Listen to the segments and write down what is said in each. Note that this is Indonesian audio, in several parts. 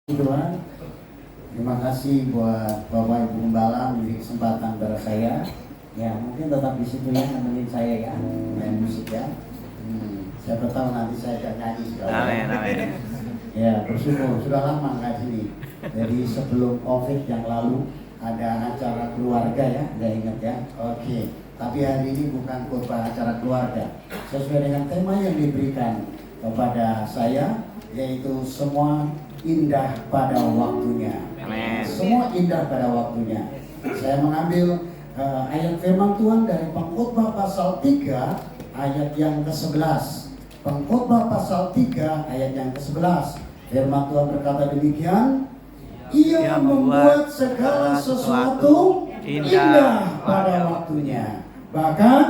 Tuhan, terima kasih buat Bapak Ibu Gembala memberi kesempatan pada saya. Ya mungkin tetap di situ ya, nemenin saya ya, main musik ya. Siapa tahu nanti saya akan nyanyi segala. Amin. Ya bersyukur, sudah lama nggak sini. Jadi sebelum COVID yang lalu ada acara keluarga ya, nggak ingat ya. Oke. Tapi hari ini bukan khotbah acara keluarga. Sesuai dengan tema yang diberikan kepada saya, yaitu semua indah pada waktunya. Amin. Semua indah pada waktunya. Saya mengambil ayat firman Tuhan dari Pengkhotbah pasal 3 ayat yang ke-11. Pengkhotbah pasal 3 ayat yang ke-11. Firman Tuhan berkata demikian, Ia membuat segala sesuatu indah pada waktunya. Bahkan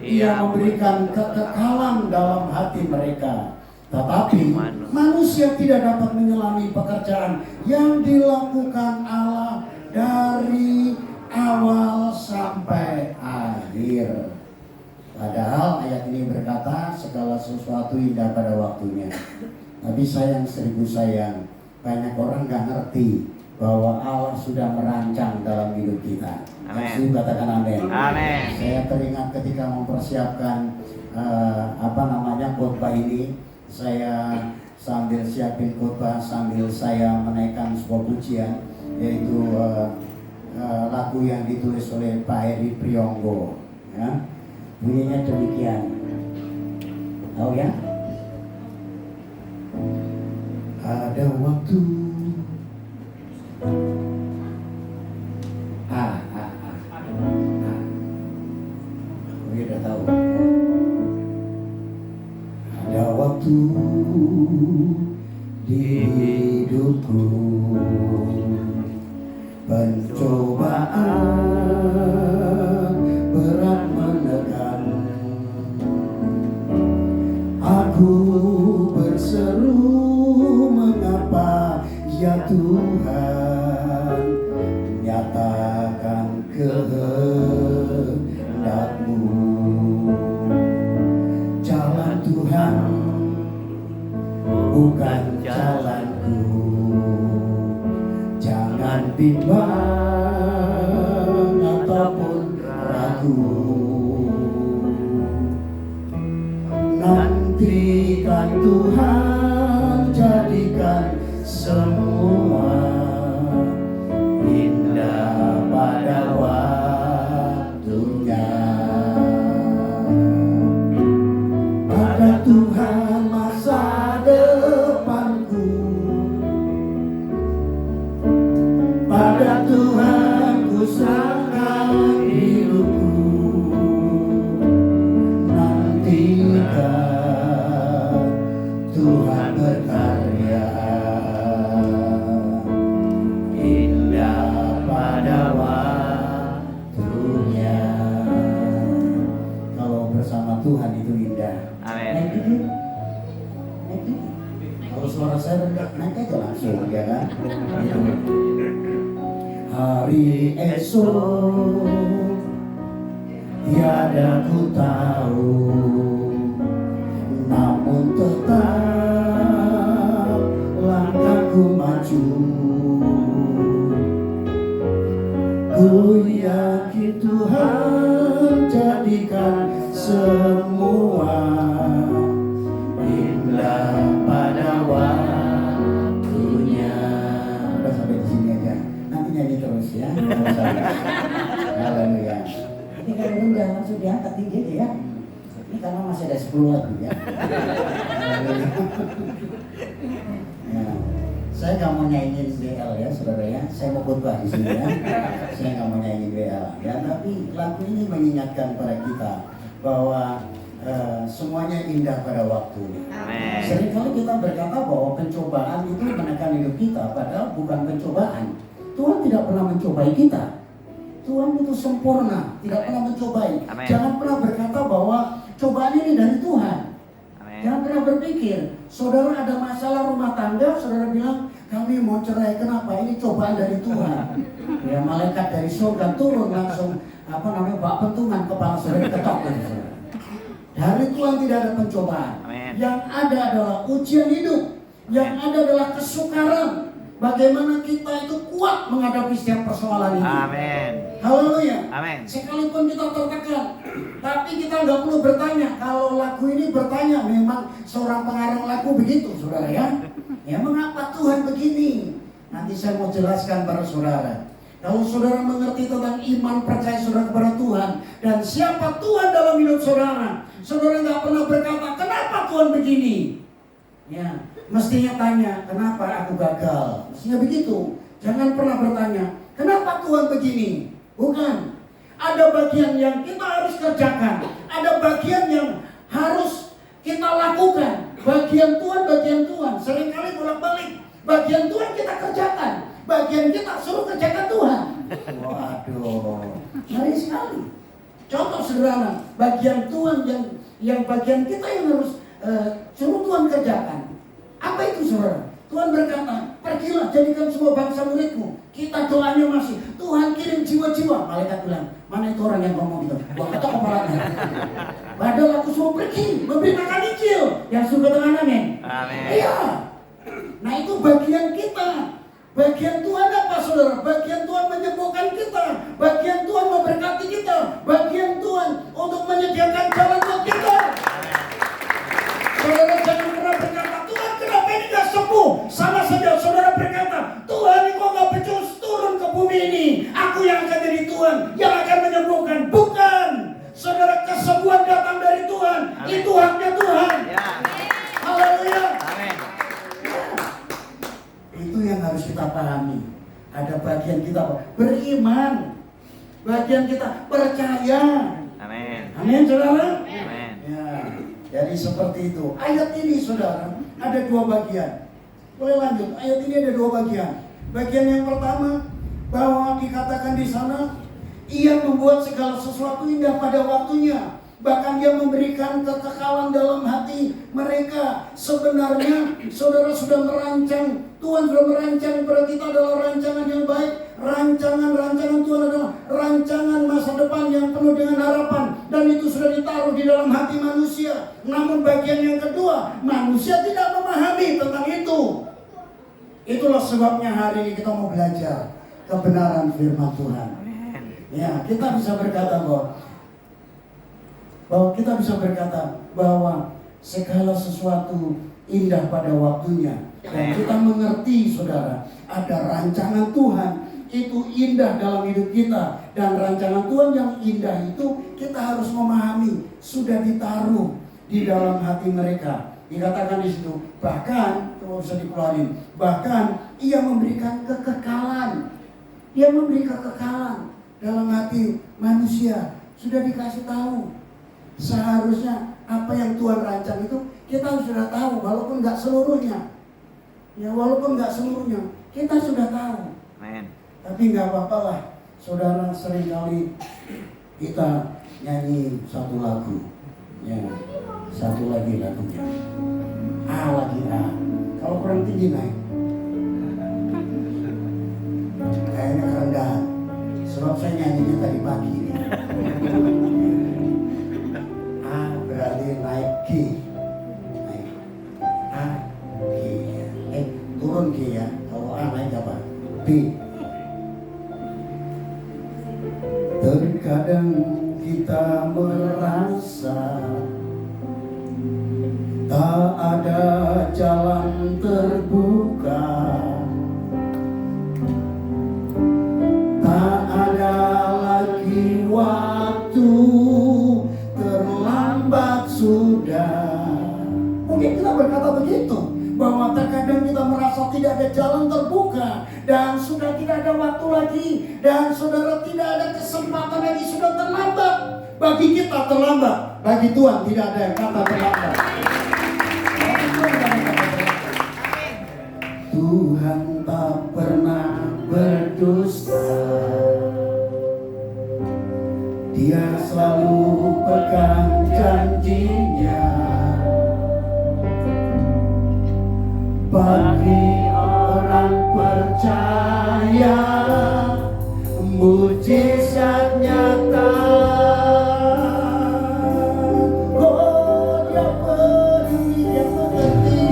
Ia memberikan kekekalan dalam hati mereka. Tetapi manusia tidak dapat menyelami pekerjaan yang dilakukan Allah dari awal sampai akhir. Padahal ayat ini berkata segala sesuatu indah pada waktunya. Tapi sayang seribu sayang, banyak orang gak ngerti bahwa Allah sudah merancang dalam hidup kita. Amin. Katakan amin. Amin. Saya teringat ketika mempersiapkan khotbah ini. Saya sambil siapin khotbah, sambil saya menaikkan sebuah pujian, yaitu lagu yang ditulis oleh Pak Heri Priyonggo. Ya. Bunyinya demikian. Tahu ya? Ada waktu. Aku udah tahu. Ada waktu di hidupku, pencobaan berat menekan. Aku berseru, mengapa ya Tuhan, nyatakan kehendak-Mu. Jalan Tuhan bukan jalanku, jangan bimbang ataupun ragu. Nantikan Tuhan, jadikan semua indah pada waktunya. Pada Tuhan masa depanku, pada Tuhan ku serahkan hidupku. Nantikan Tuhan berkarya, indah pada waktunya. Kalau bersama Tuhan itu indah. Amin. Naik dikit. Kalau suara saya rendah, naik aja langsung, ya kan? Gitu. Hari esok tiada ku tahu, namun tetap langkahku maju. Ku yakin Tuhan jadikan semua indah pada waktunya. Udah sampai di sini aja. Nanti nyanyi terus ya. Haleluya. Ini kalau udah langsung diangkat tinggi aja ya. Ini karena masih ada 10 lagu ya. Ya. Saya nggak mau nyanyiin BL ya saudara ya. Saya mau khotbah di sini ya. Saya nggak mau nyanyiin BL ya. Tapi lagu ini mengingatkan pada kita bahwa semuanya indah pada waktunya. Amin. Seringkali kita berkata bahwa pencobaan itu menekan hidup kita, padahal bukan pencobaan. Tuhan tidak pernah mencobai kita. Tuhan itu sempurna, tidak pernah mencobai. Amin. Jangan pernah berkata bahwa cobaan ini dari Tuhan. Amin. Jangan pernah berpikir, saudara ada masalah rumah tangga, saudara bilang kami mau cerai, kenapa? Ini cobaan dari Tuhan. Ya, malaikat dari surga turun langsung bak pentungan kepala saudara diketok gitu, saudara. Dari Tuhan tidak ada pencobaan. Amin. Yang ada adalah ujian hidup. Yang ada adalah kesukaran. bagaimana kita itu kuat menghadapi setiap persoalan ini. Amin. Haleluya. Amin. Sekalipun kita tertekan, tapi kita nggak perlu bertanya. Kalau lagu ini bertanya, memang seorang pengarang lagu begitu, saudara ya. Ya, mengapa Tuhan begini? Nanti saya mau jelaskan pada saudara. Kalau saudara mengerti tentang iman percaya saudara kepada Tuhan dan siapa Tuhan dalam hidup saudara, saudara nggak pernah berkata, kenapa Tuhan begini? Ya, mestinya tanya, kenapa aku gagal? Mestinya begitu. Jangan pernah bertanya, kenapa Tuhan begini? Bukan. Ada bagian yang kita harus kerjakan. Ada bagian yang harus kita lakukan. Bagian Tuhan. Seringkali bolak-balik. Bagian Tuhan kita kerjakan. Bagian kita suruh kerjakan Tuhan. Waduh, ngeri sekali. Contoh sederhana, bagian Tuhan yang bagian kita yang harus suruh Tuhan kerjakan. Apa itu saudara? Tuhan berkata, pergilah jadikan semua bangsa muridku. Kita doanya masih, Tuhan kirim jiwa-jiwa. Malaikat bilang, mana itu orang yang ngomong gitu? Gua ketok kepalanya. Padahal aku suruh pergi, memberitakan Injil. Yang suka dengan amin. Amin. Iya. Nah itu bagian kita. Bagian Tuhan apa saudara? Bagian Tuhan menyembuhkan kita. Bagian Tuhan memberkati kita. Bagian Tuhan untuk menyediakan jalan buat kita. Saudara jangan pernah berkata, Tuhan kenapa ini gak sembuh? Sama saja saudara berkata, Tuhan ini kok gak becus turun ke bumi ini. Aku yang akan jadi Tuhan, yang akan menyembuhkan. Bukan. Saudara, kesembuhan datang dari Tuhan. Amin. Itu haknya Tuhan. Ya. Haleluya. Amin. Ya. Itu yang harus kita pahami. Ada bagian kita beriman. Bagian kita percaya. Amin. Amin saudara. Amin. Ya. Jadi seperti itu. Ayat ini saudara ada dua bagian. Boleh lanjut. Ayat ini ada dua bagian. Bagian yang pertama bahwa dikatakan di sana, Ia membuat segala sesuatu indah pada waktunya. Bahkan Dia memberikan kekekalan dalam hati mereka. Sebenarnya saudara sudah merancang, Tuhan sudah merancang kepada kita adalah rancangan yang baik. Rancangan Tuhan adalah rancangan masa depan yang penuh dengan harapan. Dan itu sudah ditaruh di dalam hati manusia. Namun bagian yang kedua, manusia tidak memahami tentang itu. Itulah sebabnya hari ini kita mau belajar kebenaran firman Tuhan. Ya, kita bisa berkata bahwa segala sesuatu indah pada waktunya. Dan kita mengerti saudara, ada rancangan Tuhan itu indah dalam hidup kita. Dan rancangan Tuhan yang indah itu kita harus memahami, sudah ditaruh di dalam hati mereka. Dikatakan di situ, bahkan kalau bisa dikeluarin, bahkan Ia memberikan kekekalan. Dia memberi kekekalan dalam hati manusia. Sudah dikasih tahu. Seharusnya apa yang Tuhan rancang itu kita sudah tahu, walaupun nggak seluruhnya. Ya walaupun nggak seluruhnya, kita sudah tahu. Amen. Tapi nggak apa-apa lah, saudara, seringkali kita nyanyi satu lagu. Ya, satu lagi lagunya. A lagi A. Kalau kurang tinggi naik. Kayaknya kerendahan. Sebab saya nyanyinya tadi pagi ini. A berarti naik G. Naik A, G. Turun G ya. Kalau A naik apa? B. Terkadang kita merasa tak ada jalan terbuka, tak ada lagi waktu, terlambat sudah. Mungkin kita berkata begitu, bahwa terkadang kita merasa tidak ada jalan terbuka dan sudah tidak ada waktu lagi, dan saudara tidak ada kesempatan lagi, sudah terlambat. Bagi kita terlambat, bagi Tuhan tidak ada yang kata terlambat. Tuhan tak pernah berdusta. Dia selalu pegang janjinya. Bagi orang percaya, mujizat nyata. Oh, Dia beri, Dia mengerti.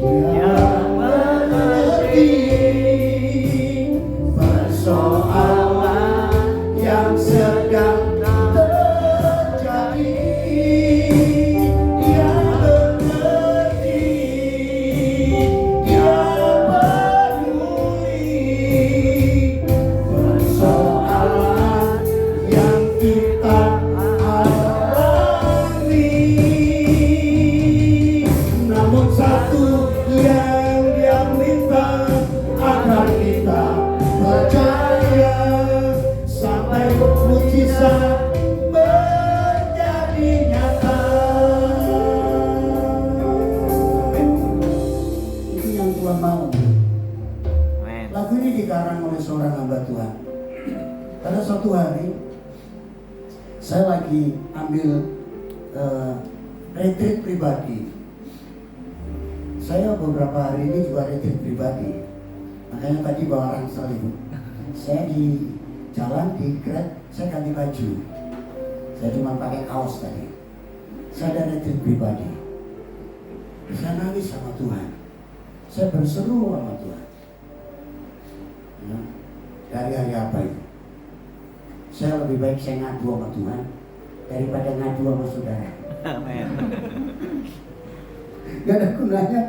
Dia Tuhan mau. Amen. Lagu ini dikarang oleh seorang hamba Tuhan. Pada suatu hari saya lagi ambil retreat pribadi. Saya beberapa hari ini juga retreat pribadi. Makanya tadi bawa ransel itu. Saya di jalan di Grab, saya ganti baju. Saya cuma pakai kaos tadi. Saya ada retreat pribadi. Saya nangis sama Tuhan. Saya berseru sama Tuhan. Ya, dari hari apa itu? Saya lebih baik saya ngadu sama Tuhan daripada ngadu sama saudara. Amen. Gak ada gunanya.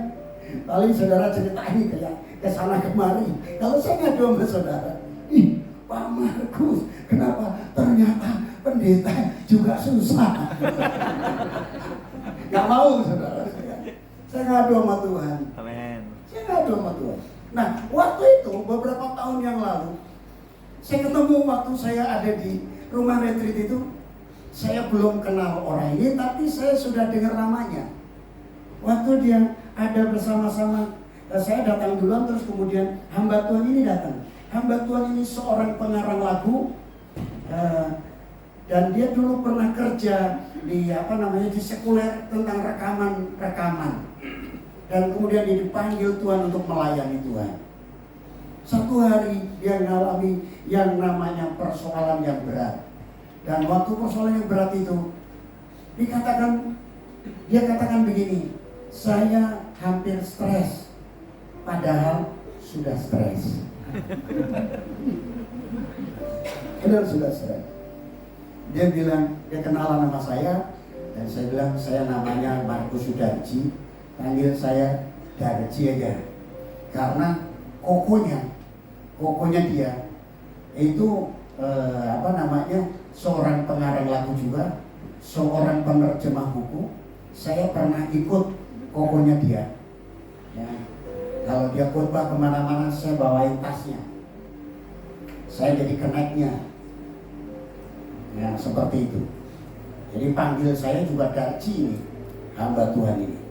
Paling saudara ceritain kayak kesana kemari. Kalau saya ngadu sama saudara, ih Pak Markus, kenapa ternyata pendeta juga susah? Gak mau saudara saya. Saya ngadu sama Tuhan. Amen. Saya ngadu sama Tuhan. Nah, waktu itu beberapa tahun yang lalu, saya ketemu waktu saya ada di rumah retreat itu. Saya belum kenal orang ini, tapi saya sudah dengar namanya. Waktu dia ada bersama-sama, saya datang duluan, terus kemudian hamba Tuhan ini datang. Hamba Tuhan ini seorang pengarang lagu, dan dia dulu pernah kerja di di sekuler tentang rekaman. Dan kemudian dia dipanggil Tuhan untuk melayani Tuhan. Satu hari dia mengalami yang namanya persoalan yang berat. Dan waktu persoalan yang berat itu, dia katakan begini, saya hampir stres, padahal sudah stres. Padahal sudah stres. Dia bilang, dia kenalan sama saya, dan saya bilang, saya namanya Markus Sudarji, panggil saya Darji aja. Karena kokonya dia itu seorang pengarang lagu juga, seorang penerjemah buku. Saya pernah ikut kokonya dia. Ya. Kalau dia khotbah kemana-mana, saya bawain tasnya. Saya jadi keneknya. Ya, seperti itu. Jadi panggil saya juga Darji ini, hamba Tuhan ini.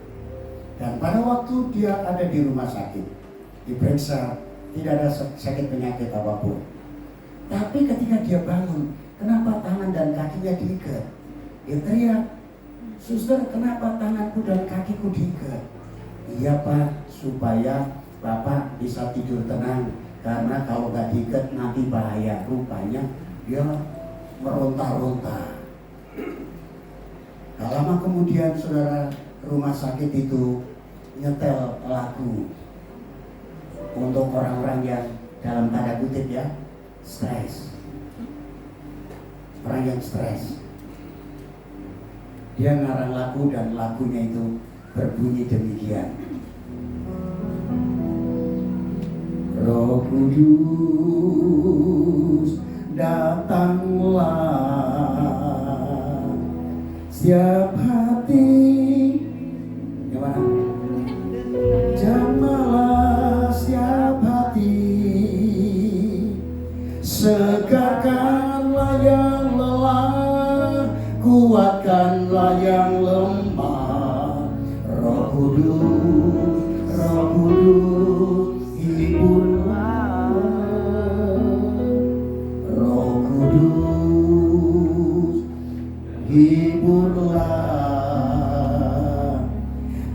Dan pada waktu dia ada di rumah sakit, diperiksa, tidak ada sakit penyakit apapun. Tapi ketika dia bangun, kenapa tangan dan kakinya diikat? Dia teriak, suster, kenapa tanganku dan kakiku diikat? Iya Pak, supaya Bapak bisa tidur tenang. Karena kalau gak diikat nanti bahaya. Rupanya dia meronta-ronta. Gak lama kemudian saudara, rumah sakit itu nyetel lagu untuk orang-orang yang dalam tanda kutip ya, stres. Orang yang stres. Dia ngarang lagu dan lagunya itu berbunyi demikian. Roh Kudus datanglah, setiap hati gimana? Jamahlah setiap hati, segarkanlah yang lelah, kuatkanlah yang lemah. Roh Kudus, hiburlah. Roh Kudus, hiburlah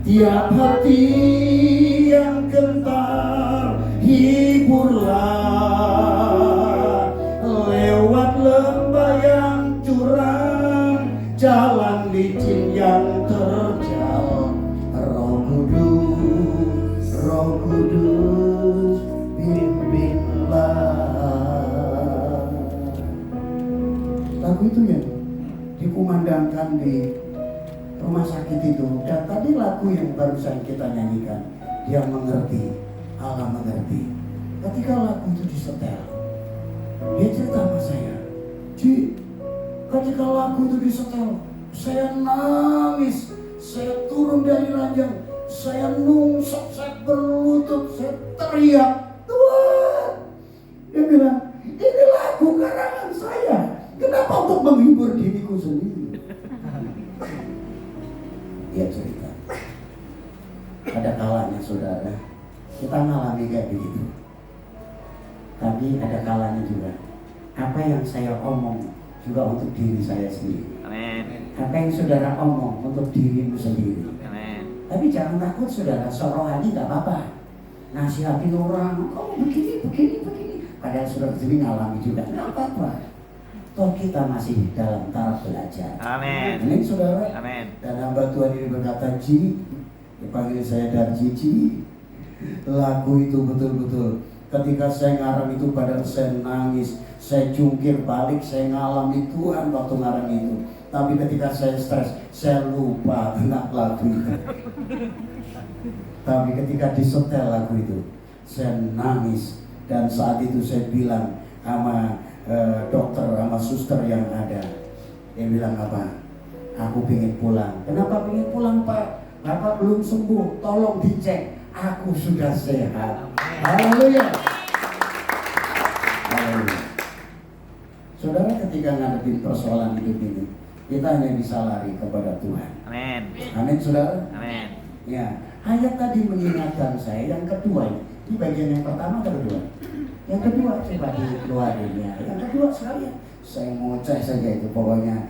tiap hati yang gentar, hiburlah lewat lembah yang curam, jalan licin yang terjal. Roh Kudus, bimbinglah. Lagu itu ya dikumandangkan di rumah sakit itu. Dan tadi lagu yang barusan kita nyanyikan, dia mengerti, Allah mengerti. Ketika lagu itu disetel, dia cerita sama saya, Ji, ketika lagu itu disetel, saya nangis, saya turun dari ranjang, saya nungsuk, saya berlutut, saya teriak, Tuhan. Dia bilang, ini lagu karangan saya, kenapa untuk menghibur diriku sendiri? Dia cerita, ada kalanya saudara, Kita ngalami kayak begitu. Tapi ada kalanya juga. Apa yang saya omong juga untuk diri saya sendiri. Amin. Apa yang saudara omong untuk dirimu sendiri. Amin. Tapi jangan takut saudara, rohani gak apa-apa. Nasihatin orang, kamu begini. Padahal saudara sendiri ngalami juga, gak apa-apa. Toh kita masih dalam taraf belajar. Amin. Amin saudara. Amin. Dan hamba Tuhan ini berkata, Ji, dipanggil saya Darji, lagu itu betul-betul. Ketika saya ngarang itu padahal saya nangis, saya jungkir balik, saya ngalami Tuhan waktu ngarang itu. Tapi ketika saya stres, saya lupa tentang lagu itu. Tapi ketika disetel lagu itu, saya nangis. Dan saat itu saya bilang sama dokter, sama suster yang ada. Dia bilang apa? Aku pengen pulang. Kenapa pengen pulang, Pak? Bapak belum sembuh, tolong dicek. Aku sudah sehat. Haleluya. Haleluya. Saudara, ketika ngadepin persoalan hidup ini, kita hanya bisa lari kepada Tuhan. Amin. Amin, saudara. Amin. Ya, ayat tadi mengingatkan saya yang kedua ini bagian yang pertama atau kedua? Yang kedua coba dikeluarin ya. Yang kedua sekalian. Saya mau cek saja itu, pokoknya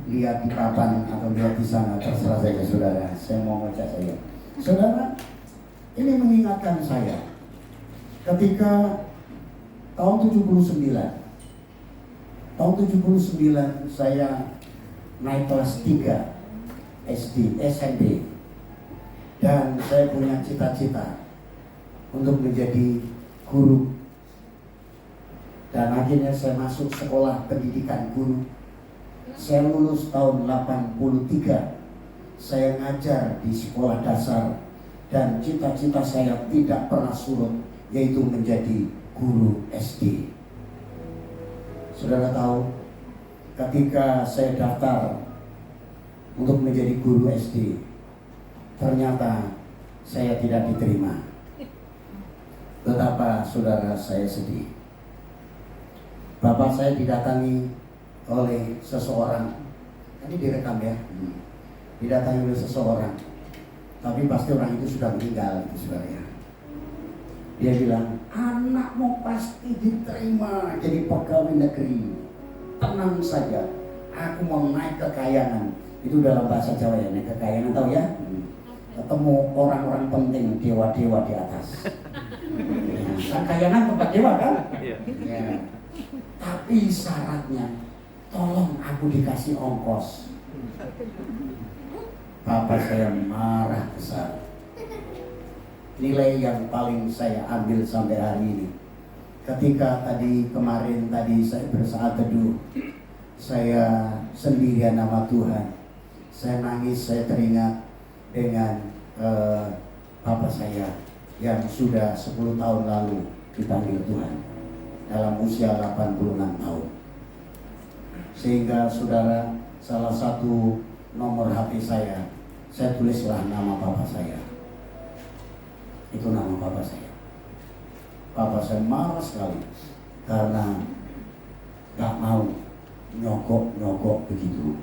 lihat di papan atau lihat di sana, terserah saja saudara. Saya mau ngecek saja. Saudara, ini mengingatkan saya ketika tahun 79 saya naik kelas 3 SMP dan saya punya cita-cita untuk menjadi guru, dan akhirnya saya masuk sekolah pendidikan guru. Saya lulus tahun 83. Saya ngajar di sekolah dasar dan cita-cita saya tidak pernah surut, yaitu menjadi guru SD. Saudara tahu, ketika saya daftar untuk menjadi guru SD, ternyata saya tidak diterima. Betapa saudara saya sedih. Bapak saya didatangi oleh seseorang, ini direkam ya, didatangi oleh seseorang, tapi pasti orang itu sudah meninggal, itu saudara ya. Dia bilang, anakmu pasti diterima jadi pegawai negeri. Tenang saja, aku mau naik kekayangan. Itu dalam bahasa Jawa ya, naik kekayangan, tahu ya? Ketemu orang-orang penting, dewa-dewa di atas. Ya, kekayangan tempat dewa kan? Iya. Ya. Tapi syaratnya, tolong aku dikasih ongkos. Bapak saya marah besar. Nilai yang paling saya ambil sampai hari ini, ketika kemarin saya bersaat teduh, saya sendirian nama Tuhan, saya nangis, saya teringat dengan Bapak saya yang sudah 10 tahun lalu dipanggil Tuhan dalam usia 86 tahun. Sehingga saudara, salah satu nomor HP saya tulislah nama Bapak saya. Itu nama Bapak saya. Bapak saya marah sekali karena gak mau nyogok begitu.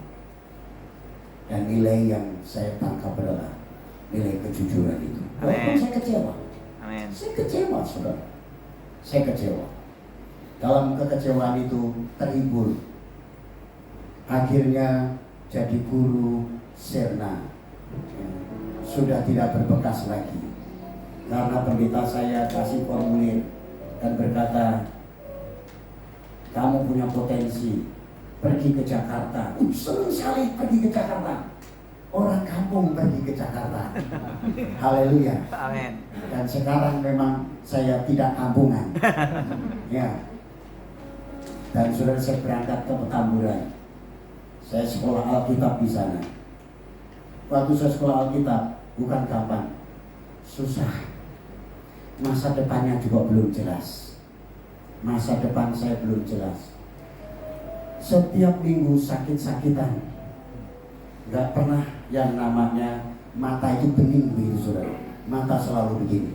Dan nilai yang saya tangkap adalah nilai kejujuran itu. Walaupun saya kecewa. Amin. Saya kecewa, saudara. Saya kecewa. Dalam kekecewaan itu terhibur. Akhirnya jadi guru Serna. Sudah tidak berbekas lagi. Karena pendeta saya kasih formulir dan berkata, kamu punya potensi, pergi ke Jakarta. Senang sekali pergi ke Jakarta. Orang kampung pergi ke Jakarta. Haleluya. Amin. Dan sekarang memang saya tidak kampungan. Ya. Dan saudara, saya berangkat ke Petamburan. Saya sekolah Alkitab di sana. Waktu saya sekolah Alkitab bukan gampang, susah. Masa depannya juga belum jelas. Masa depan saya belum jelas. Setiap minggu sakit-sakitan. Gak pernah yang namanya mata itu bening begitu saudara. Mata selalu begini.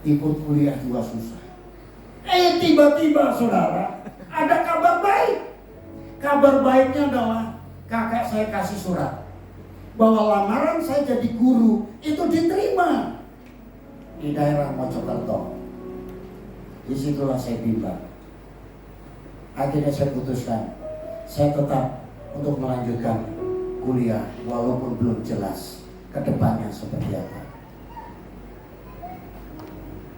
Ikut kuliah juga susah. Tiba-tiba saudara, ada kabar baik. Kabar baiknya adalah kakak saya kasih surat bahwa lamaran saya jadi guru itu diterima. di daerah Mojokerto. Disitulah saya bimbang. Akhirnya saya putuskan, saya tetap untuk melanjutkan kuliah walaupun belum jelas ke depannya seperti apa.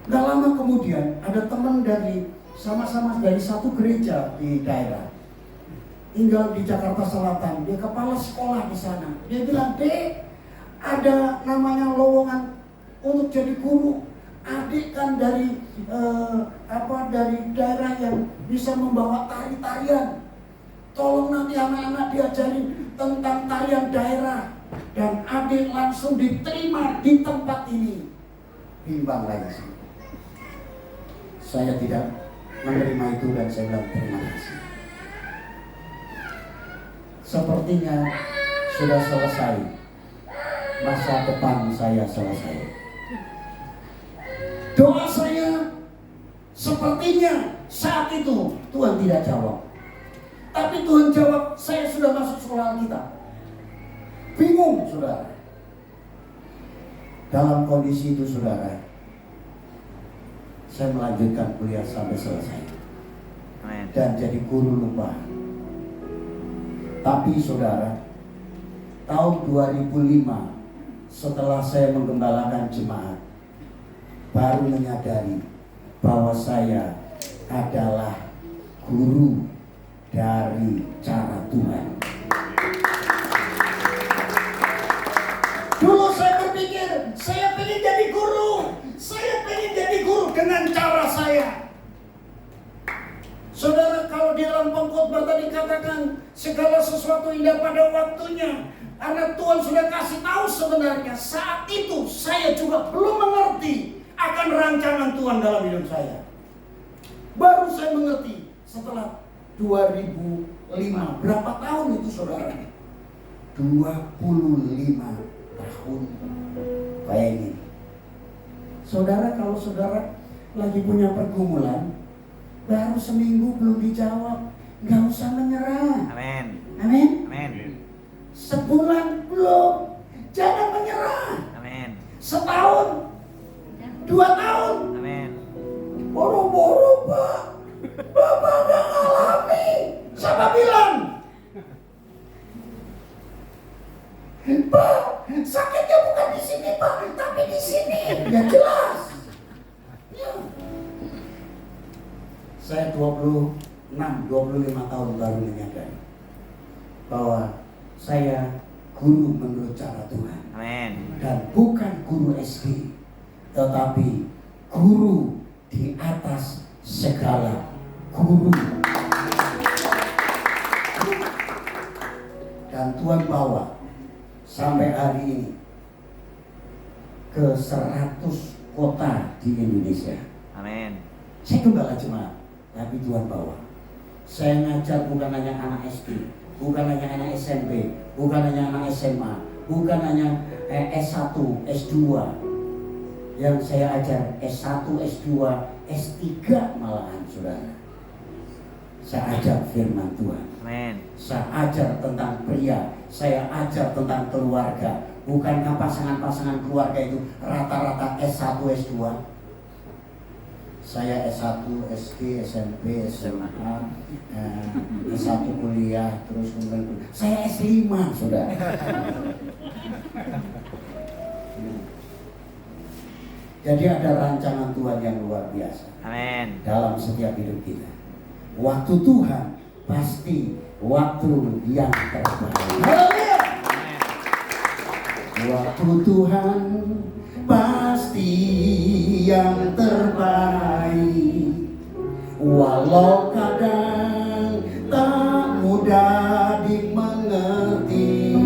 Gak lama kemudian ada teman dari sama-sama dari satu gereja di daerah, tinggal di Jakarta Selatan, dia kepala sekolah di sana. Dia bilang, "Dek, ada namanya lowongan untuk jadi guru. Adik kan dari dari daerah yang bisa membawa tari-tarian. Tolong nanti anak-anak diajarin tentang tarian daerah." Dan adik langsung diterima di tempat ini. Bimbang lagi. Saya tidak menerima itu dan saya bilang terima kasih. Sepertinya sudah selesai. Masa depan saya selesai. Doa saya sepertinya saat itu Tuhan tidak jawab. Tapi Tuhan jawab, saya sudah masuk sekolah Alkitab. Bingung, saudara. Dalam kondisi itu, saudara, saya melanjutkan kuliah sampai selesai. Amen. Dan jadi guru lupa. Tapi saudara, tahun 2005 setelah saya menggembalakan jemaat, baru menyadari bahwa saya adalah guru dari cara Tuhan. Dulu saya berpikir, saya pengen jadi guru. Saya pengen jadi guru dengan cara saya. Saudara, kalau di dalam pengkhotbah tadi katakan segala sesuatu indah pada waktunya. Karena Tuhan sudah kasih tahu sebenarnya saat itu saya juga belum mengerti akan rancangan Tuhan dalam hidup saya. Baru saya mengerti setelah 2005. Berapa tahun itu, saudara? 25 tahun. Bayangin. Saudara, kalau saudara lagi punya pergumulan, baru seminggu belum dijawab, nggak usah menyerah. Amin. Amin. Amin. Sebulan belum, jangan menyerah. Amin. Setahun, 2 tahun, Amin. boro-boro Pak, Bapak nggak ngalami. Siapa bilang? Pak, sakitnya bukan di sini Pak, tapi di sini. Ya jelas. Ya. Saya 25 tahun baru menyadari bahwa saya guru menurut cara Tuhan. Amin. Dan bukan guru SD, tetapi guru di atas segala guru. Dan Tuhan bawa sampai hari ini ke 100 kota di Indonesia. Amin. Saya gembala jemaat, tapi Tuhan bawa. Saya ngajar bukan hanya anak SD, bukan hanya anak SMP, bukan hanya anak SMA, bukan hanya S1, S2. Yang saya ajar S1, S2, S3 malahan, saudara. Saya ajar firman Tuhan. Amin. Saya ajar tentang pria, saya ajar tentang keluarga. Bukankah pasangan-pasangan keluarga itu rata-rata S1, S2? Saya S1, SD, SMP, SMA, S1 kuliah, terus kemudian saya S5, saudara. Jadi ada rancangan Tuhan yang luar biasa. Amin. Dalam setiap hidup kita. Waktu Tuhan pasti waktu yang terbaik. Haleluya. Waktu Tuhan pasti yang terbaik. Walau kadang tak mudah dimengerti,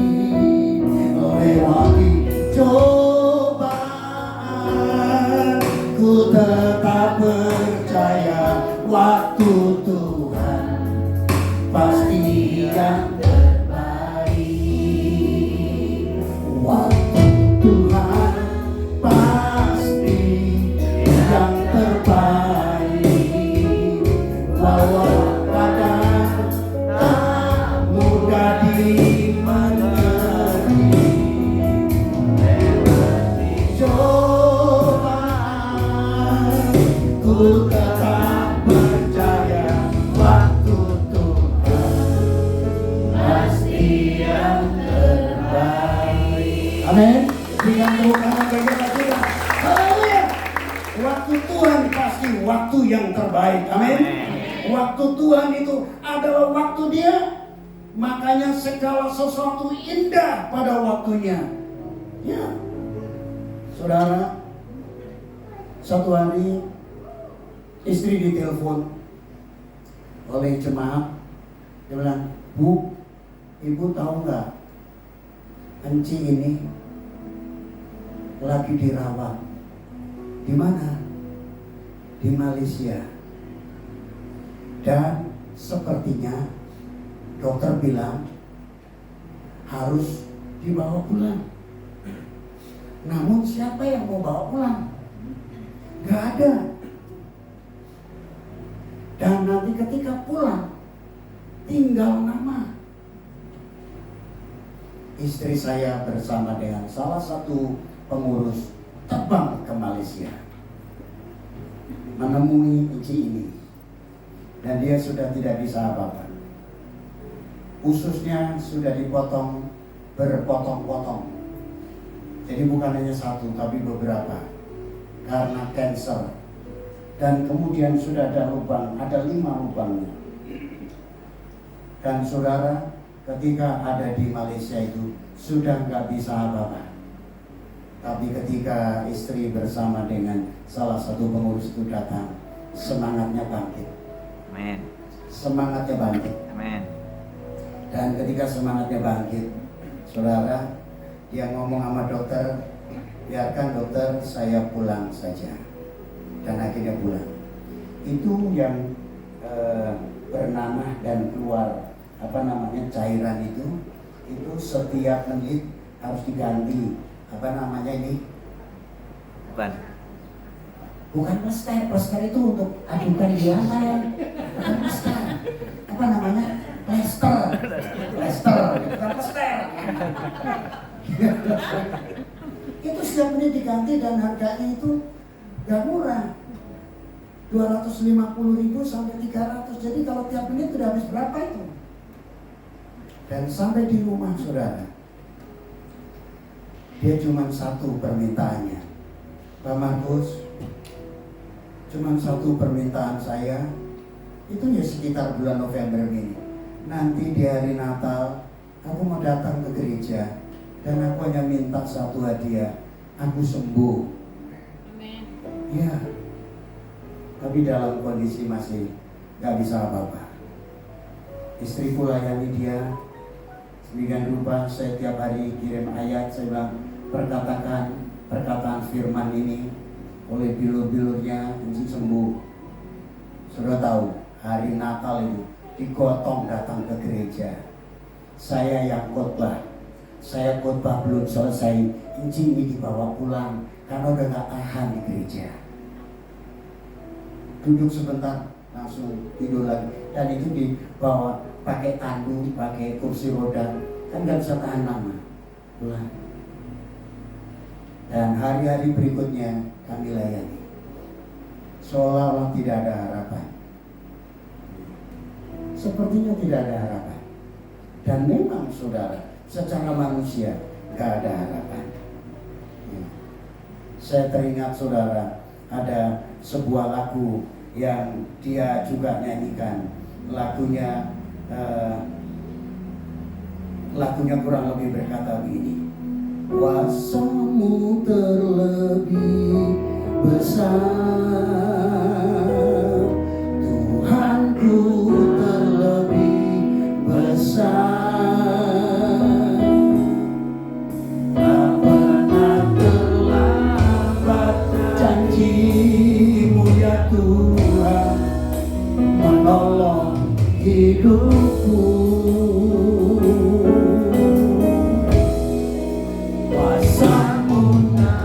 lewati cobaan, ku tetap percaya waktu Tuhan pasti yang terbaik. Waktu Tuhan pasti yang terbaik. Walau kadang tak mudah dimengerti, lewati cobaan, tetap percaya waktu Tuhan pasti yang terbaik. Amin. Berikan tepuk tangan bagi kita. Haleluya. Waktu Tuhan pasti waktu yang terbaik. Amin. Waktu Tuhan itu adalah waktu Dia. Makanya segala sesuatu indah pada waktunya. Ya. Saudara, satu hari istri ditelepon oleh jemaat. Dia bilang, "Bu, ibu tahu nggak, Enci ini lagi dirawat. Di mana? Di Malaysia. Dan sepertinya dokter bilang harus dibawa pulang. Namun siapa yang mau bawa pulang? Gak ada. Dan nanti ketika pulang tinggal nama." Istri saya bersama dengan salah satu pengurus terbang ke Malaysia menemui Enci ini. Dan dia sudah tidak bisa apa-apa. Ususnya sudah dipotong berpotong-potong. Jadi bukan hanya satu tapi beberapa. Karena kanker. Dan kemudian sudah ada lubang, ada 5 lubangnya. Dan saudara, ketika ada di Malaysia itu sudah nggak bisa apa-apa. Tapi ketika istri bersama dengan salah satu pengurus itu datang, semangatnya bangkit. Amin. Semangatnya bangkit. Amin. Dan ketika semangatnya bangkit, saudara, dia ngomong sama dokter, "Biarkan dokter, saya pulang saja." Dan akhirnya pulang. Itu yang bernanah dan keluar cairan itu setiap menit harus diganti ini. Bukan plester itu untuk adukan di lantai. Bukan plester. Plester, bukan plester. Itu setiap menit diganti dan harganya itu gak murah. 250.000 sampai 300. Jadi kalau tiap menit udah habis berapa itu? Dan sampai di rumah saudara, dia cuma satu permintaannya. "Pak Markus, cuma satu permintaan saya, itu ya sekitar bulan November ini. Nanti di hari Natal, aku mau datang ke gereja dan aku hanya minta satu hadiah, aku sembuh." Amin. Ya, tapi dalam kondisi masih gak bisa apa-apa. Istriku layani dia. Sedemikian rupa saya tiap hari kirim ayat, saya bilang, perkataan firman ini oleh bilur-bilurnya Enci sembuh. Sudah tahu, hari Natal itu digotong datang ke gereja. Saya yang khotbah. Saya khotbah belum selesai, Enci ini dibawa pulang karena udah gak tahan di gereja. Duduk sebentar, langsung tidur lagi. Dan itu dibawa pakai tandu, pakai kursi roda, kan gak bisa tahan lama. Pulang. Dan hari-hari berikutnya kami layani. Seolah-olah tidak ada harapan. Sepertinya tidak ada harapan. Dan memang saudara, secara manusia gak ada harapan. Ya. Saya teringat saudara, ada sebuah lagu yang dia juga nyanyikan. Lagunya kurang lebih berkata begini: "Kuasa-Mu terlebih besar, Tuhanku terlebih besar, tak pernah terlambat janji-Mu ya Tuhan, menolong hidupku. Kuasa-Mu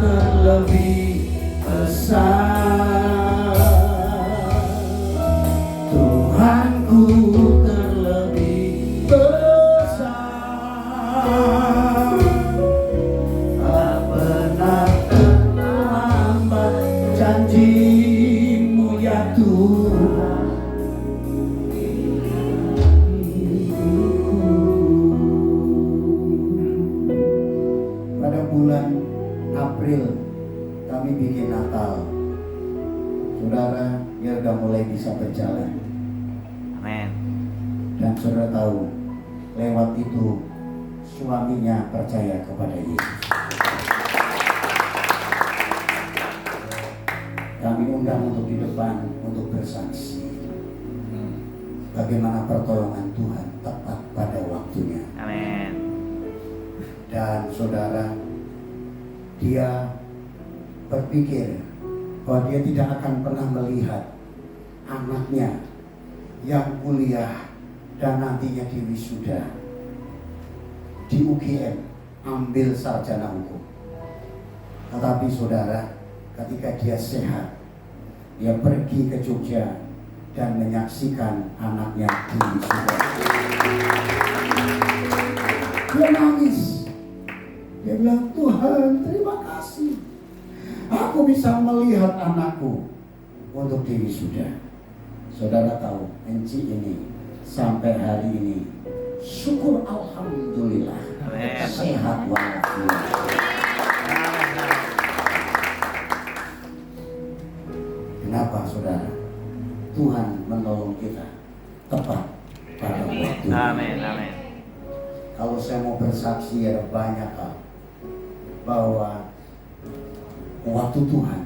terlebih besar, Tuhanku terlebih besar, tak pernah terlambat janji-Mu ya Saudara, dia udah mulai bisa berjalan. Amin. Dan saudara tahu, lewat itu suaminya percaya kepada Yesus. Kami undang untuk di depan untuk bersaksi bagaimana pertolongan Tuhan tepat pada waktunya. Amin. Dan saudara, dia berpikir bahwa dia tidak akan pernah melihat anaknya yang kuliah dan nantinya di wisuda di UGM ambil sarjana hukum. Tetapi saudara, ketika dia sehat, dia pergi ke Jogja dan menyaksikan anaknya di wisuda. Dia nangis. Dia bilang, Tuhan, terima kasih. Aku bisa melihat anakku untuk di wisuda. Saudara tahu, Enci ini sampai hari ini, syukur alhamdulillah, Amin. sehat walafiat. Kenapa saudara? Tuhan menolong kita tepat pada waktu. Amin. Amin. Kalau saya mau bersaksi ada banyak hal bahwa waktu Tuhan,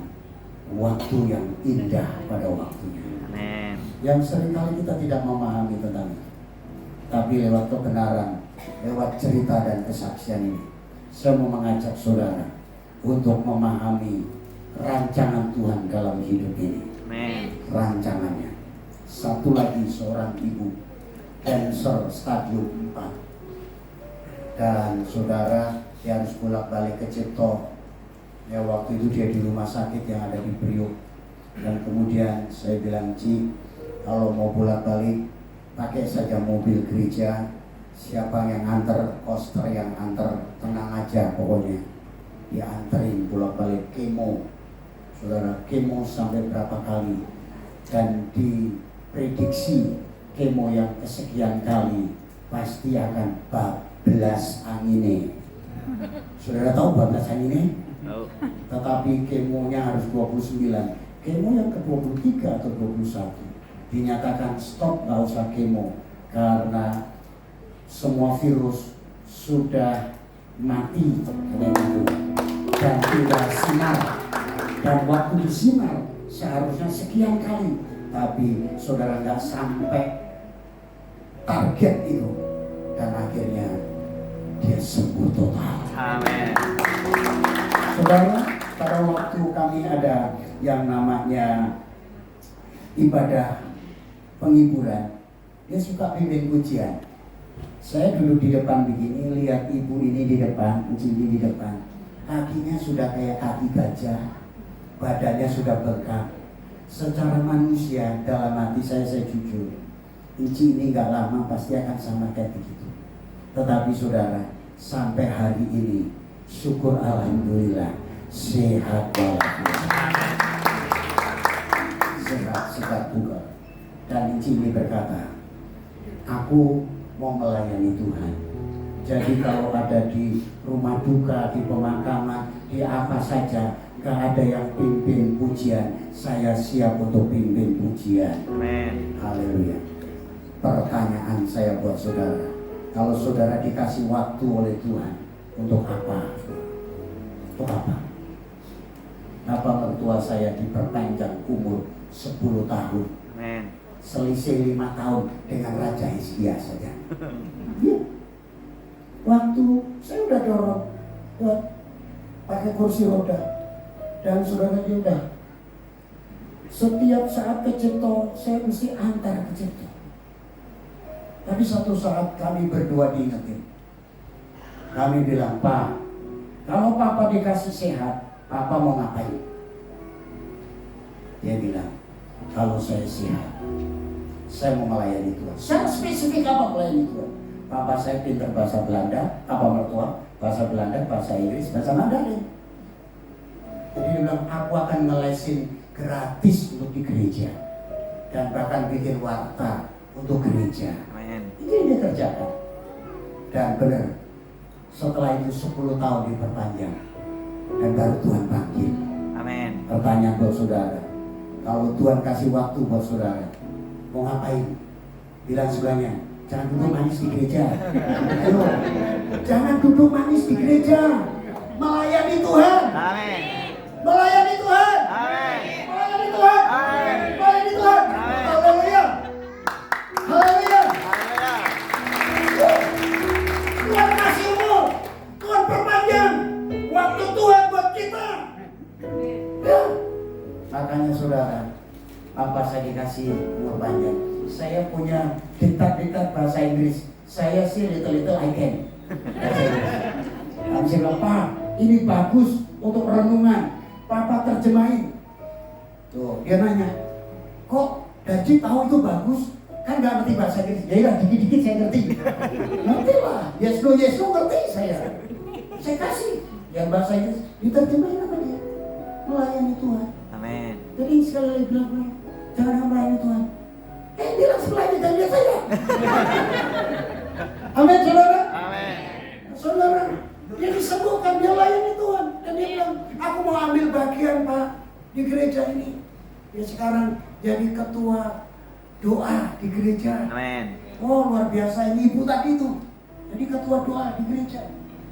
waktu yang indah pada waktunya. Amin. Yang seringkali kita tidak memahami tentang itu. Tapi lewat kebenaran, lewat cerita dan kesaksian ini, saya mau mengajak saudara untuk memahami rancangan Tuhan dalam hidup ini. Amin. Rancangannya. Satu lagi seorang ibu, kanker stadium 4. Dan saudara, dia harus bolak-balik ke Cipto. Ya, waktu itu dia di rumah sakit yang ada di Priok. Dan kemudian saya bilang, Ci, kalau mau bolak-balik pakai saja mobil gereja. Siapa yang antar, koster yang antar, tenang aja pokoknya. Dianterin bolak-balik kemo. Saudara, kemo sampai berapa kali. Dan diprediksi kemo yang kesekian kali pasti akan bablas angine. Saudara tahu bablas angine? Oh. Tetapi kemonya harus 29. Kemo yang ke-23 atau 21 dinyatakan stop, nggak usah kemo karena semua virus sudah mati dan tidak sinar. Dan waktu disinar seharusnya sekian kali, tapi saudara nggak sampai target itu, dan akhirnya dia sembuh total. Amin. Saudara, pada waktu kami ada yang namanya ibadah penghiburan, dia suka pimpin pujian. Saya duduk di depan begini, lihat ibu ini di depan, ini di depan, kakinya sudah kayak kaki gajah, badannya sudah bengkak. Secara manusia, dalam hati saya jujur, Inci ini gak lama pasti akan sama kayak begitu. Tetapi saudara, sampai hari ini, syukur alhamdulillah, sehat walafiat. Sehat juga. Dan Inci ini berkata, aku mau melayani Tuhan. Jadi kalau ada di rumah duka, di pemakaman, di apa saja, gak ada yang pimpin pujian, saya siap untuk pimpin pujian. Amin. Haleluya. Pertanyaan saya buat saudara, kalau saudara dikasih waktu oleh Tuhan, untuk apa? Untuk apa? Kenapa mertua saya diperpanjang umur 10 tahun? Amin. Selisih 5 tahun dengan Raja Hizkia saja. Ya. Waktu saya udah dorong buat pakai kursi roda, dan saudara juga setiap saat ke Cipto saya mesti antar ke Cipto. Tapi satu saat kami berdua diingetin, kami bilang, Pak, kalau Papa dikasih sehat, Papa mau ngapain? Dia bilang, kalau saya sehat, saya mau melayani Tuhan. Secara spesifik apa melayani Tuhan? Papa saya pintar bahasa Belanda, apa mertua? Bahasa Belanda, bahasa Inggris, bahasa Mandarin. Jadi dia bilang, aku akan ngelesin gratis untuk di gereja. Dan bahkan bikin warta untuk gereja. Amin. Itu yang dia kerjakan. Dan benar, setelah itu 10 tahun diperpanjang. Dan baru Tuhan panggil. Amin. Pertanyaan buat saudara, Kalau Tuhan kasih waktu buat saudara, mau ngapain? Bilang sebelahnya, jangan duduk manis di gereja. Ayo, jangan duduk manis di gereja. Melayani Tuhan. Amin. Melayani Tuhan. Amin. Melayani Tuhan. Amin. Melayani Tuhan. Amin. Haleluya. Haleluya. Haleluya. Tuhan kasih umur. Tuhan perpanjang waktu Tuhan buat kita. Ya. Makanya saudara, apa saya dikasih umur panjang? Saya punya diktat bahasa Inggris. Saya sih little I can. Bahasa Inggris. Kami bilang, Pak, ini bagus untuk renungan. Papa terjemahin. Tuh, dia nanya, kok Daji tahu itu bagus? Kan gak ngerti bahasa Inggris. Ya iya, dikit-dikit saya ngerti. Ngerti lah. Yes no ngerti saya. Saya kasih. Yang bahasa Inggris diterjemahin apa dia? Melayani Tuhan. Amin. Jadi sekali lagi bilang, jangan melayani Tuhan. Dia langsung melayani dan dia saya. Amin, saudara. Amin. Saudara, dia disembuhkan, dia layani Tuhan. Dan dia bilang, aku mau ambil bagian Pak di gereja ini. Dia sekarang jadi ketua doa di gereja. Amin. Oh luar biasa, ini ibu tadi itu. Jadi ketua doa di gereja.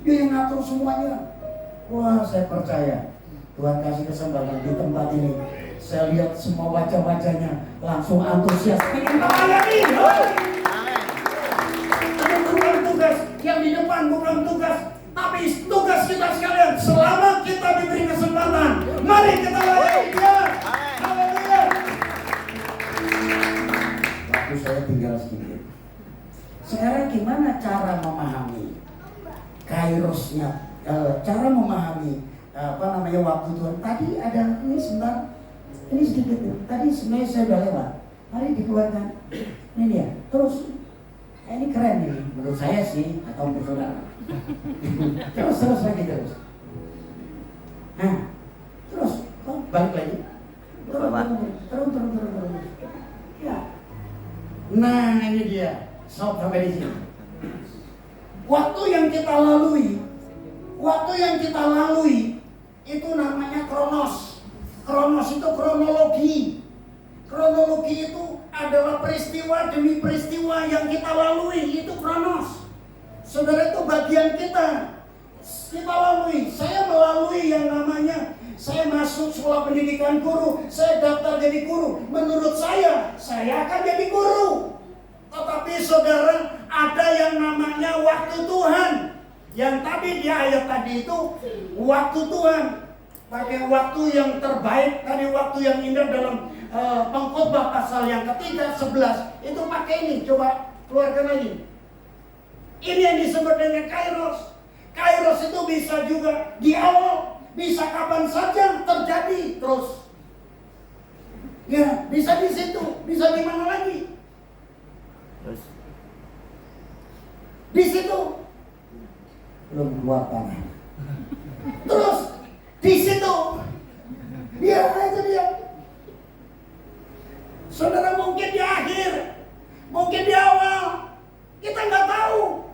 Dia yang ngatur semuanya. Wah, saya percaya Tuhan kasih kesempatan di tempat ini. Saya lihat semua wajah-wajahnya langsung antusias ingin melayani. Itu bukan tugas yang di depan, bukan tugas, tapi tugas kita sekalian. Selama kita diberi kesempatan, mari kita layani Dia. Haleluya. Waktu saya tinggal sedikit. Sekarang gimana cara memahami kairosnya, cara memahami waktu Tuhan? Tadi ada ini sebentar, ini sedikit nih. Tadi sebenarnya saya udah lewat. Mari dikeluarkan. Ini dia. Terus ini keren nih menurut saya sih, atau menurut saudara. terus lagi terus. Nah, terus balik lagi. Turun. Ya. Nah, ini dia. Sampai di sini. Waktu yang kita lalui itu namanya kronos. Kronos itu kronologi. Kronologi itu adalah peristiwa demi peristiwa yang kita lalui, itu kronos. Saudara, itu bagian kita lalui. Saya melalui yang namanya, saya masuk sekolah pendidikan guru, saya daftar jadi guru. Menurut saya akan jadi guru. Tetapi saudara, ada yang namanya waktu Tuhan. Yang tadi di ayat tadi itu waktu Tuhan. Pakai waktu yang terbaik, tadi waktu yang indah dalam Pengkhotbah pasal yang ketiga 11. Itu pakai ini, coba keluarkan lagi. Ini yang disebut dengan kairos. Kairos itu bisa juga di awal, bisa kapan saja terjadi terus. Ya, bisa di situ, bisa di mana lagi? Terus Di situ belum keluar tangan. Terus di situ, dia itu dia. Saudara, mungkin di akhir, mungkin di awal, kita nggak tahu.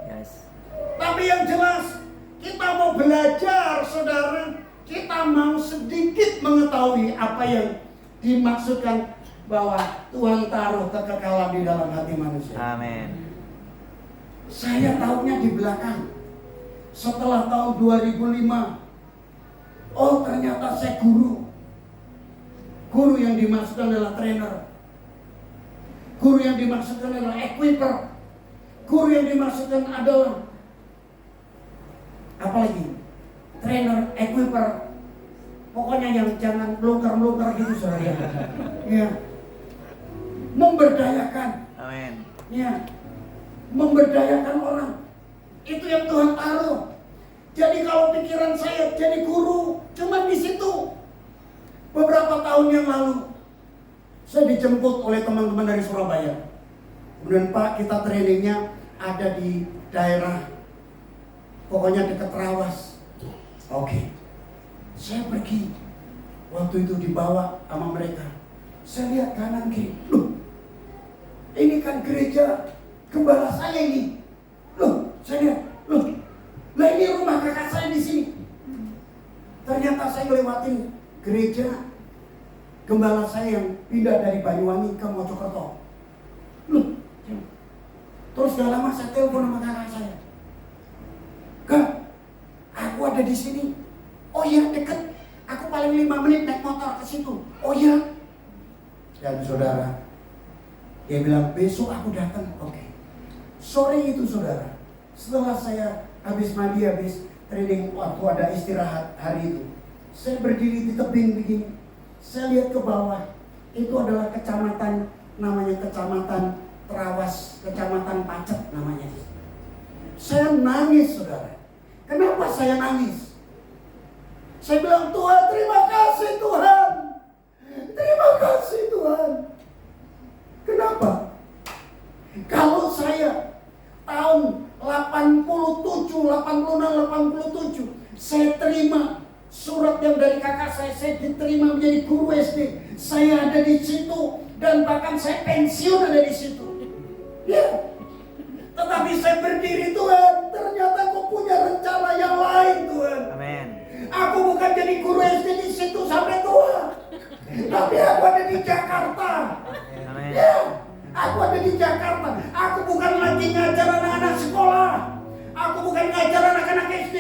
yes. Tapi yang jelas, kita mau belajar, saudara. Kita mau sedikit mengetahui apa yang dimaksudkan bahwa Tuhan taruh kekekalan di dalam hati manusia. Amin. Saya tahunya di belakang. Setelah tahun 2005, oh ternyata saya guru. Guru yang dimaksudkan adalah trainer. Guru yang dimaksudkan adalah equiper. Guru yang dimaksudkan adalah apa lagi? Trainer, equiper. Pokoknya yang jangan melukar-melukar gitu, saudara. Ya. Memberdayakan. Amin. Ya. Memberdayakan orang. Itu yang Tuhan taruh. Jadi kalau pikiran saya jadi guru, cuma di situ. Beberapa tahun yang lalu, saya dijemput oleh teman-teman dari Surabaya. Kemudian, Pak, kita trainingnya ada di daerah, pokoknya dekat Rawas. Oke. Saya pergi. Waktu itu dibawa sama mereka. Saya lihat kanan kiri. Loh, ini kan gereja gembala saya ini. Loh, saya lihat. Loh, lah ini rumah kakak saya di sini. Ternyata saya lewatin gereja Gembala saya yang pindah dari Banyuwangi ke Mojokerto. Loh, terus gak lama saya telepon sama kakak saya. Kak, aku ada di sini. Oh iya, deket. Aku paling 5 menit naik motor ke situ. Oh iya. Dan saudara, dia bilang besok aku datang. Oke. Sore itu saudara, setelah saya habis mandi, habis training, waktu ada istirahat hari itu, saya berdiri di tebing begini. Saya lihat ke bawah. Itu adalah kecamatan, namanya Kecamatan Trawas, Kecamatan Pacet namanya. Saya nangis saudara. Kenapa saya nangis? Saya bilang, Tuhan, terima kasih Tuhan. Terima kasih Tuhan. Kenapa? Kalau saya tahun 87, 86, 87, saya terima surat yang dari kakak saya diterima menjadi guru SD. Saya ada di situ dan bahkan saya pensiun ada di situ. Ya. Tetapi saya berdiri, Tuhan, ternyata Kau punya rencana yang lain, Tuhan. Amin. Aku bukan jadi guru SD di situ sampai tua, tapi aku ada di Jakarta. Amin. Ya, aku ada di Jakarta. Aku bukan lagi ngajar anak-anak sekolah. Aku bukan ngajar anak-anak SD.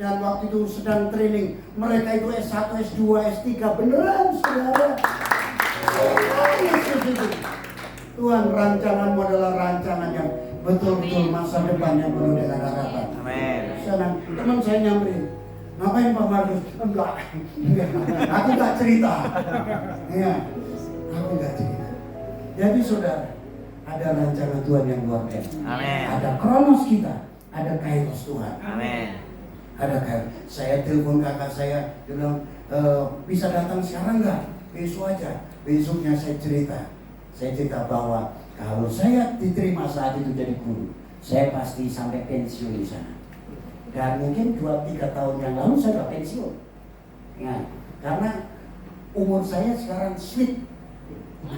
Dan waktu itu sedang training, mereka itu S1, S2, S3, beneran saudara. Tuhan, rancanganmu adalah rancangan yang betul-betul masa depannya penuh dengan harapan. Amin. Teman saya nyamperin, ngapain Pak Markus? Enggak. Aku enggak cerita. Ya, aku enggak cerita. Jadi saudara, ada rancangan Tuhan yang luar biasa. Amin. Ada kronos kita, ada kairos Tuhan. Amin. Ada kairos. Saya telepon kakak saya, dia bilang, bisa datang sekarang enggak? Besok aja. Besoknya saya cerita bahwa kalau saya diterima saat itu jadi guru, saya pasti sampai pensiun di sana. Dan mungkin 2-3 tahun yang lalu saya sudah pensiun. Ya, karena umur saya sekarang sweet.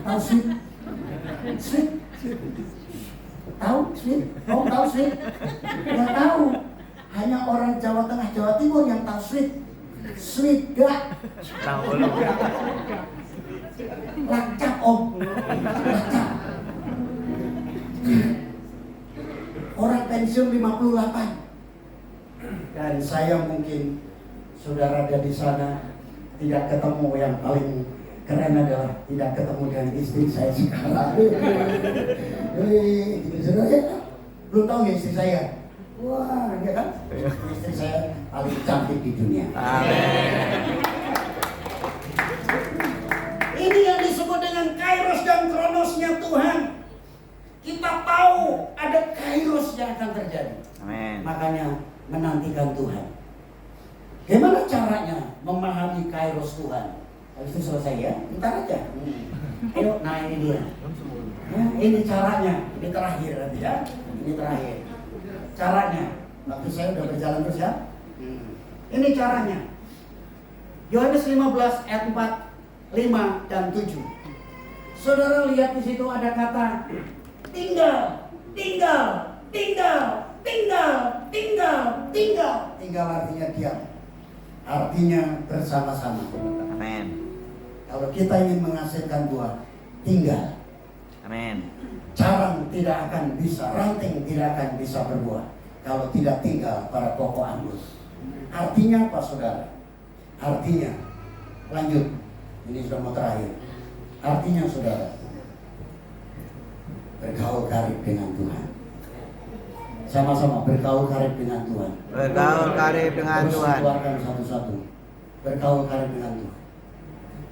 Tahu sweet? Sweet? Tahu sweet? Oh, tahu sweet? Nggak tahu. Hanya orang Jawa Tengah, Jawa Timur yang tahu sweet. Sweet gak? Tahu. Lacak om. Lacak. Orang pensiun 58. Dan saya mungkin saudara ada di sana tidak ketemu, yang paling keren adalah tidak ketemu dengan istri saya sekarang. Saudara ya, belum tahu ya istri saya. Wah, ya kan? Istri saya paling cantik di dunia. Amin. Ini yang disebut dengan kairos dan kronosnya Tuhan. Kita tahu ada kairos yang akan terjadi. Amin. Makanya menantikan Tuhan. Gimana caranya memahami kairos Tuhan? Habis itu selesai ya, ntar aja. Ayo, nah ini dia. Ya, ini caranya, ini terakhir nanti ya. Ini terakhir. Caranya, waktu saya udah berjalan terus ya. Ini caranya. Yohanes 15 ayat 4, 5 dan 7. Saudara lihat di situ ada kata tinggal, tinggal, tinggal, tinggal, tinggal, tinggal. Tinggal artinya diam. Artinya bersama-sama. Amin. Kalau kita ingin menghasilkan buah, tinggal. Amin. Carang tidak akan bisa, ranting tidak akan bisa berbuah kalau tidak tinggal pada pokok anggur. Artinya apa saudara? Artinya, lanjut. Ini sudah mau terakhir. Artinya saudara, bergaul karib dengan Tuhan. Sama-sama bergaul karib dengan Tuhan. Bergaul karib dengan Terus Tuhan. keluarkan satu-satu. Bergaul karib dengan Tuhan.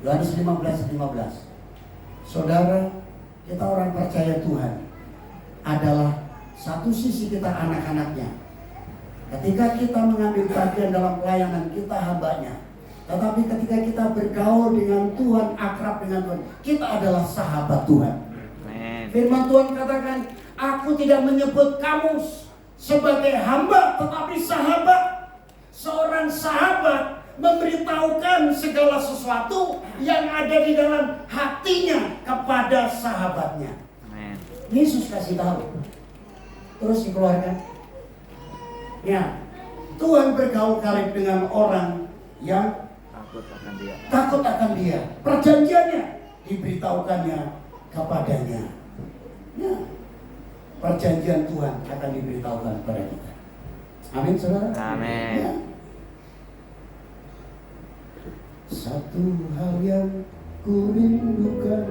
Yohanes 15:15. Saudara, kita orang percaya Tuhan adalah satu sisi kita anak-anaknya. Ketika kita mengambil bagian dalam pelayanan, kita hambanya. Tetapi ketika kita bergaul dengan Tuhan, akrab dengan Tuhan, kita adalah sahabat Tuhan. Amin. Firman Tuhan katakan, aku tidak menyebut kamu sebagai hamba, tetapi sahabat. Seorang sahabat memberitahukan segala sesuatu yang ada di dalam hatinya kepada sahabatnya. Amin. Yesus kasih tahu, terus dikeluarkan. Ya, Tuhan bergaul karib dengan orang yang Takut akan dia. Takut akan dia. Perjanjiannya diberitahukannya kepadanya. Ya. Perjanjian Tuhan akan diberitahukan kepada kita. Amin, saudara. Amin. Ya. Satu hal yang ku rindukan,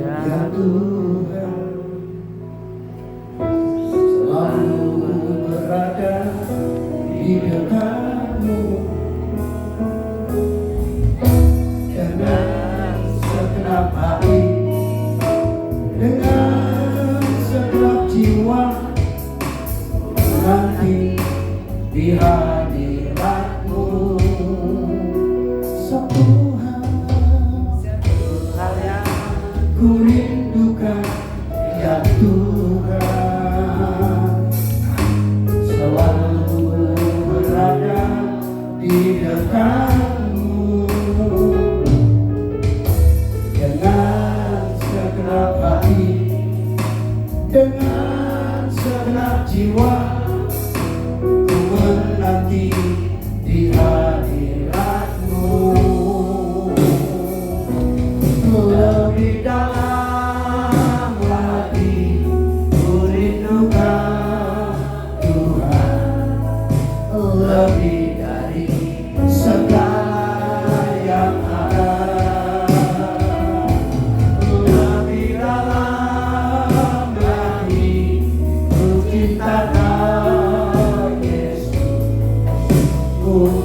ya Tuhan, selalu berada di dekatmu dengan segenap hati, dengan segenap jiwa, nanti di hadiratmu. Satu hal yang ku rindukan, ya Tuhan, selalu berada di dekatmu dengan segenap hati, dengan segenap jiwa, ku menanti di hadiratmu. Lebih dalam lagi ku rindukan Tuhan, lebih dari segala yang ada. Lebih dalam lagi ku cintakan Yesus, ku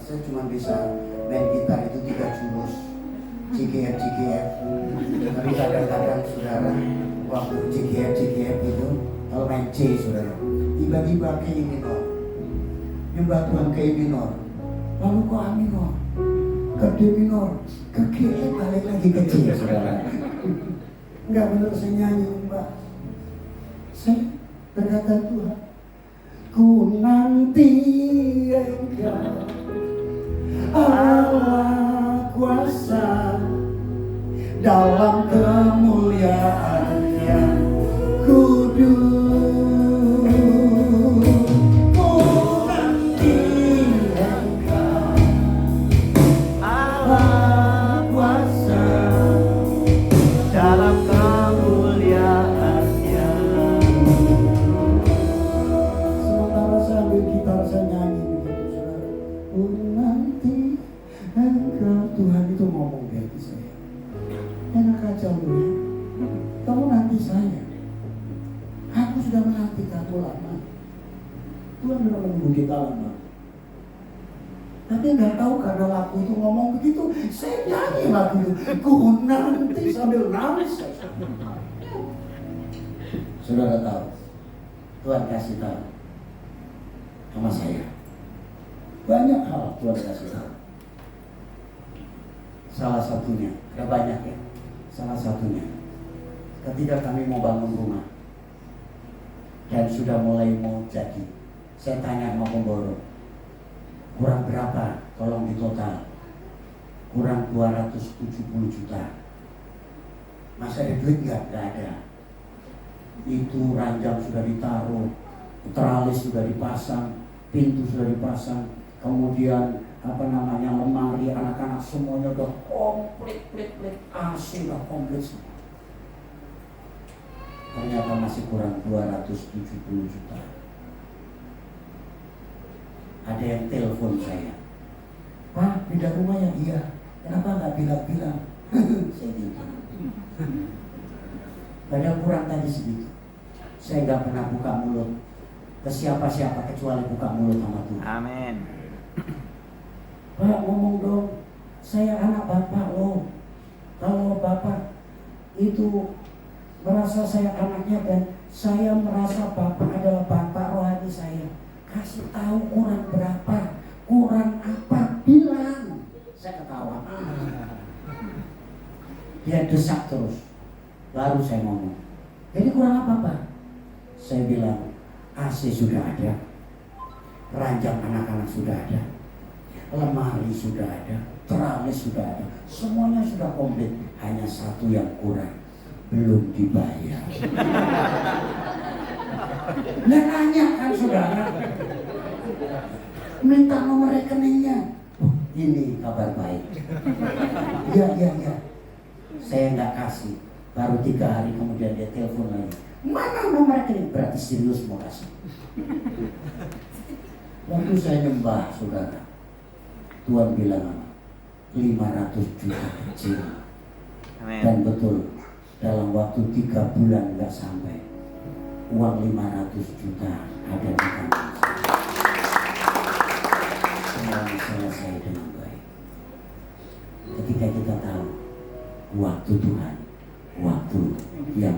saya cuma bisa main gitar itu 3 jurus, CGF. Tapi kadang-kadang saudara, waktu CGF itu, kalau main C saudara, tiba-tiba ke E minor, nyembah Tuhan ke E minor, lalu ke A minor, ke D minor, ke G, balik lagi ke C saudara. Enggak benar saya nyanyi mbak. Saya berkata Tuhan, ku nanti Engkau Allah kuasa dalam kemuliaan yang kudus. Ku nanti Engkau Allah kuasa dalam kemuliaan yang kudus. Sementara sambil gitar saya nyanyi begitu saudara, ku nanti Engkau. Tuhan itu ngomong di hati saya, enak aja lu ya, kamu nanti saya, aku sudah menanti kamu lama. Tuhan sudah menunggu kita lama, tapi nggak tahu karena lagu itu ngomong begitu, saya nyanyi lagu itu, ku nanti sambil nangis. Saudara tahu, Tuhan kasih tahu sama saya banyak hal. Tuhan kasih tahu. Salah satunya, ada banyak ya. Salah satunya, ketika kami mau bangun rumah dan sudah mulai mau jadi, saya tanya sama pemborong, kurang berapa? Tolong ditotal. Kurang 270 juta. Masa ada duit nggak? Nggak ada. Itu ranjang sudah ditaruh, teralis sudah dipasang, pintu sudah dipasang, kemudian lemari anak-anak semuanya udah komplit, AC udah komplit semua. Ternyata masih kurang 270 juta. Ada yang telepon saya, Pak, pindah rumah ya? Iya. Kenapa nggak bilang-bilang? Saya gitu. Padahal kurang tadi segitu. Saya nggak pernah buka mulut ke siapa-siapa kecuali buka mulut sama Tuhan. Amin. Pak ngomong dong, saya anak bapak loh. Kalau bapak itu merasa saya anaknya dan saya merasa bapak adalah bapak rohani saya, kasih tahu kurang berapa, kurang apa, bilang. Saya ketawa. Dia desak terus. Baru saya ngomong, jadi kurang apa Pak? Saya bilang, AC sudah ada, ranjang anak-anak sudah ada, lemari sudah ada, teralis sudah ada, semuanya sudah komplit. Hanya satu yang kurang, belum dibayar. Nah, nanya kan saudara, minta nomor rekeningnya. Oh, ini kabar baik. Iya. Saya nggak kasih. Baru 3 hari kemudian dia telepon lagi. Mana nomor rekening? Berarti serius mau kasih. Waktu saya nyembah saudara, Tuhan bilang apa? 500 juta kecil. Amin. Dan betul, dalam waktu 3 bulan nggak sampai, uang 500 juta ada di tangan saya. Semuanya selesai dengan baik. Ketika kita tahu waktu Tuhan, waktu yang